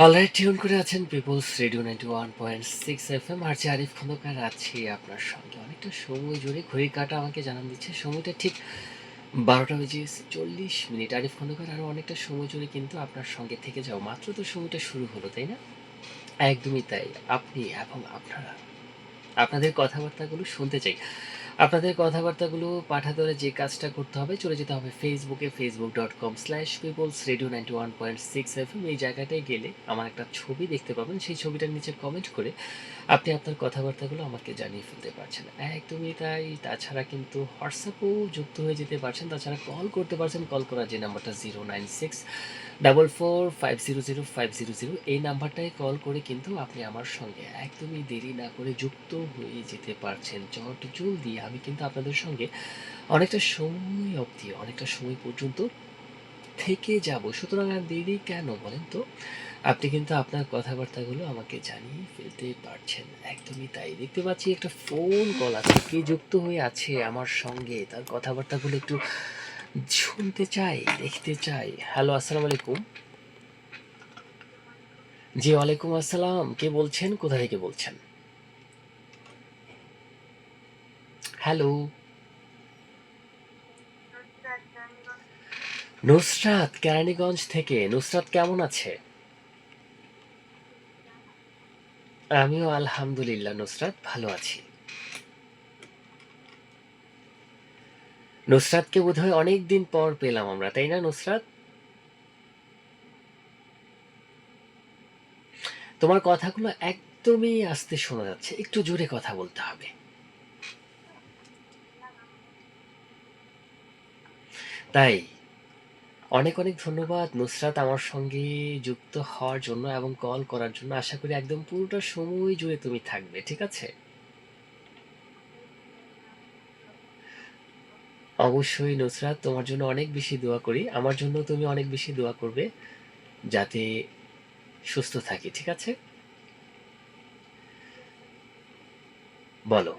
Alright, tune করে আছেন people's radio 91.6 FM। আর যে আরিফ খন্দকার আছি আপনার সঙ্গে অনেকটা সময় জুড়ে। ঘড়ির কাঁটা আমাকে জানান দিচ্ছে সময়টা ঠিক 12টা বেজে 40 মিনিট। আরিফ খন্দকার আরও অনেকটা সময় জুড়ে কিন্তু আপনার সঙ্গে থেকে যাও। মাত্র তো সময়টা শুরু হলো, তাই না? একদমই তাই। আপনি এবং আপনারা আপনাদের কথাবার্তাগুলো শুনতে চাই। আপনাদের কথাবার্তাগুলো পাঠাতে হলে যে কাজটা করতে হবে, চলে যেতে হবে ফেসবুকে, facebook.com/peoplesradio91.6 FM। এই জায়গাটায় গেলে আমার একটা ছবি দেখতে পাবেন। সেই ছবিটার নিচে কমেন্ট করে আপনি আপনার কথাবার্তাগুলো আমাকে জানিয়ে ফেলতে পারছেন। একদমই তাই। তাছাড়া কিন্তু হোয়াটসঅ্যাপেও যুক্ত হয়ে যেতে পারছেন। তাছাড়া কল করতে পারছেন। কল করার যে নাম্বারটা 09644500500, এই নাম্বারটায় কল করে কিন্তু আপনি আমার সঙ্গে একদমই দেরি না করে যুক্ত হয়ে যেতে পারছেন। চট জলদি আমি কিন্তু আপনাদের সঙ্গে অনেকটা সময় অবধি, অনেকটা সময় পর্যন্ত থেকে যাব। সুতরাং আর দেরি কেন বলেন তো? আপনি কিন্তু আপনার কথাবার্তাগুলো আমাকে জানিয়ে ফেলতে পারছেন। একদমই তাই। দেখতে পাচ্ছি একটা ফোন কল আছে। কে যুক্ত হয়ে আছে আমার সঙ্গে? তার কথাবার্তাগুলো একটু শুনতে চাই, দেখতে চাই। হ্যালো, আসসালামু আলাইকুম। জি, ওয়ালাইকুম আসসালাম। কে বলছেন? কোথা থেকে বলছেন? হ্যালো। নুসরাত কেরানীগঞ্জ থেকে। নুসরাত কেমন আছে? আমিও আলহামদুলিল্লাহ নুসরাত ভালো আছি। নুসরাতকে বোধহয় অনেক দিন পর পেলাম আমরা, তাই না নুসরাত? তোমার কথাগুলো একদমই আস্তে শোনা যাচ্ছে। একটু জোরে কথা বলতে হবে। তাই অনেক অনেক ধন্যবাদ নুসরাত আমার সঙ্গে যুক্ত হওয়ার জন্য এবং কল করার জন্য। আশা করি একদম পুরোটা সময় জুড়ে তুমি থাকবে, ঠিক আছে? অবশ্যই নুসরাত, তোমার জন্য অনেক বেশি দোয়া করি। আমার জন্য তুমি অনেক বেশি দোয়া করবে যাতে সুস্থ থাকি, ঠিক আছে? বলো।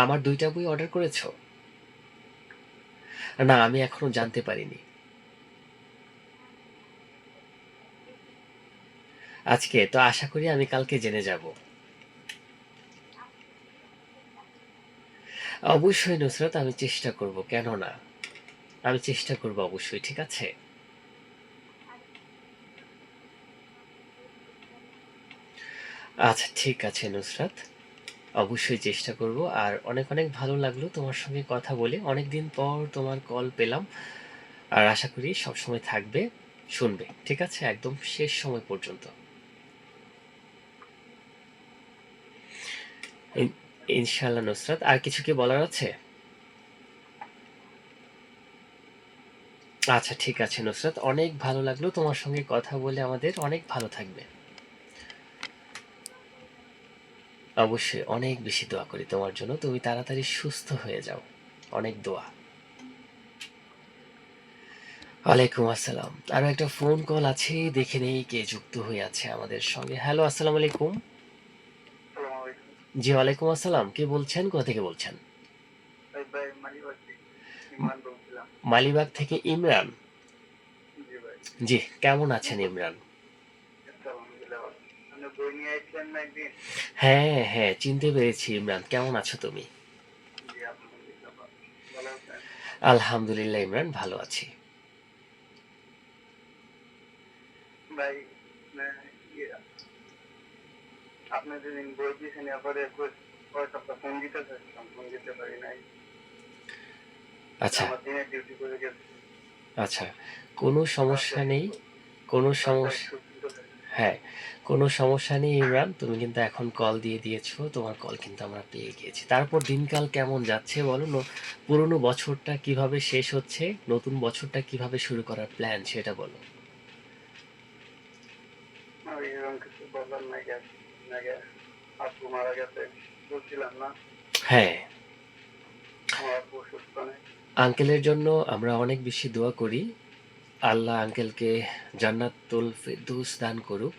আমার 2টা বই অর্ডার করেছো? না, আমি এখনো জানতে পারিনি। আজকে তো আশা করি আমি কালকে জেনে যাব। অবশ্যই নুসরাত, আমি চেষ্টা করব, কেন না? আমি চেষ্টা করব অবশ্যই, ঠিক আছে? আচ্ছা, ঠিক আছে নুসরাত, অবশ্যই চেষ্টা করব। আর অনেক অনেক ভালো লাগলো তোমার সঙ্গে কথা বলে। অনেক দিন পর তোমার কল পেলাম। আর আশা করি সবসময় থাকবে, শুনবে, ঠিক আছে, একদম শেষ সময় পর্যন্ত। ইনশাল্লাহ নুসরাত। আর কিছু কি বলার আছে? আচ্ছা, ঠিক আছে নুসরাত, অনেক ভালো লাগলো তোমার সঙ্গে কথা বলে। আমাদের অনেক ভালো থাকবে। অবশ্যই অনেক বেশি দোয়া করি তোমার জন্য। তুমি তাড়াতাড়ি সুস্থ হয়ে যাও। অনেক দোয়া। ওয়ালাইকুম আসসালাম। আরো একটা ফোন কল আছে, দেখে নেই কে যুক্ত হয়ে আছে আমাদের সঙ্গে। হ্যালো, আসসালামু আলাইকুম। জি, ওয়ালাইকুম আসসালাম। কে বলছেন? কোথা থেকে বলছেন? মালিবাগ থেকে ইমরান। জি, কেমন আছেন ইমরান? হ্যাঁ হ্যাঁ, চিনতে পেরেছি ইমরান। কেমন আছো তুমি? আলহামদুলিল্লাহ ইমরান, ভালো আছি। আচ্ছা আচ্ছা, কোনো সমস্যা নেই। কোনো সমস্যা হ্যাঁ, কোনো সমস্যা নেই ইমরান। তুমি কিন্তু এখন কল দিয়ে দিয়েছো। তোমার কল কিন্তু আমরা পেয়ে গিয়েছি। তারপর দিনকাল কেমন যাচ্ছে বলো? পুরনো বছরটা কিভাবে শেষ হচ্ছে? নতুন বছরটা কিভাবে শুরু করার প্ল্যান সেটা বলো। হ্যাঁ, আঙ্কেলের জন্য আমরা অনেক বেশি দোয়া করি। আল্লাহ আঙ্কেলকে জান্নাতুল ফেরদৌস দান করুক।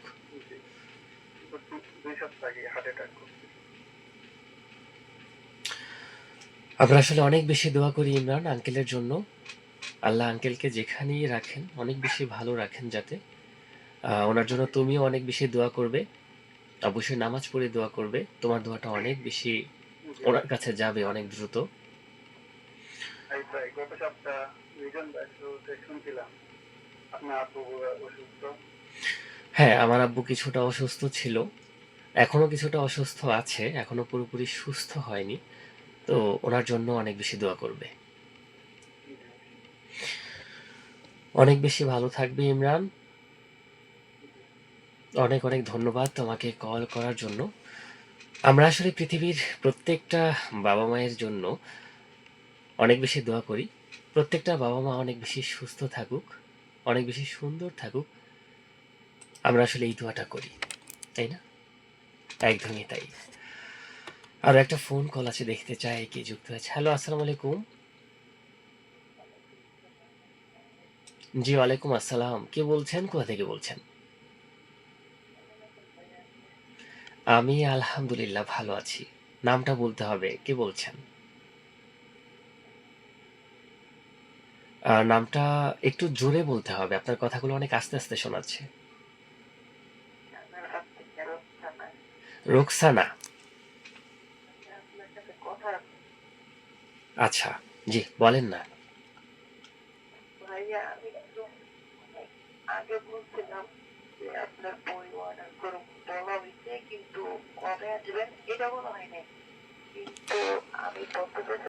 আমরা আসলে অনেক বেশি দোয়া করি ইমরান আঙ্কেলের জন্য। আল্লাহ আঙ্কেলকে যেখানেই রাখেন অনেক বেশি ভালো রাখেন যাতে। ওনার জন্য তুমিও অনেক বেশি দোয়া করবে। অবশ্যই নামাজ পড়ে দোয়া করবে। তোমার দোয়াটা অনেক বেশি জি ওনার ভাই। কাছে যাবে অনেক দ্রুত। এই ভাই গত সপ্তাহ রিজন ভাই শুরুতে শুনছিলাম আপনার আব্বু অসুস্থ। হ্যাঁ, আমার আব্বু কিছুটা অসুস্থ ছিল। এখনো কিছুটা অসুস্থ আছে। এখনো পুরোপুরি সুস্থ হয়নি। তো ওনার জন্য অনেক বেশি দোয়া করবে। জি। অনেক বেশি ভালো থাকবে ইমরান। জি। অনেক, অনেক ধন্যবাদ তোমাকে কল করার জন্য। আমরা আসলে পৃথিবীর প্রত্যেকটা বাবা-মায়ের জন্য অনেক বেশি দোয়া করি। প্রত্যেকটা বাবা-মা অনেক বেশি সুস্থ থাকুক, অনেক বেশি সুন্দর থাকুক। আমরা আসলে এই দোয়াটা করি। তাই না? একদমই তাই। আরো একটা ফোন কল আছে দেখতে চাই কে যুক্ত আছে। হ্যালো, আসসালামু আলাইকুম। জি, ওয়ালাইকুম আসসালাম। কে বলছেন? কোথা থেকে বলছেন? আমি আলহামদুলিল্লাহ ভালো আছি। নামটা বলতে হবে। কে বলছেন? নামটা একটু জোরে বলতে হবে। আপনার কথাগুলো অনেক আস্তে, আস্তে শোনাচ্ছে। আপনার হাত থেকে রোকসানা। রোকসানা। আমি আপনার সাথে কথা আছে। আচ্ছা, জি বলেন না। ভাইয়া আমি একটু অনেক আগে বলছিলাম যে আপনার বই অর্ডার করুন, বলা হয়েছে কিন্তু কবে আসবেন এটা বলা হয় নাই। কিন্তু আমি বলতে চাইছি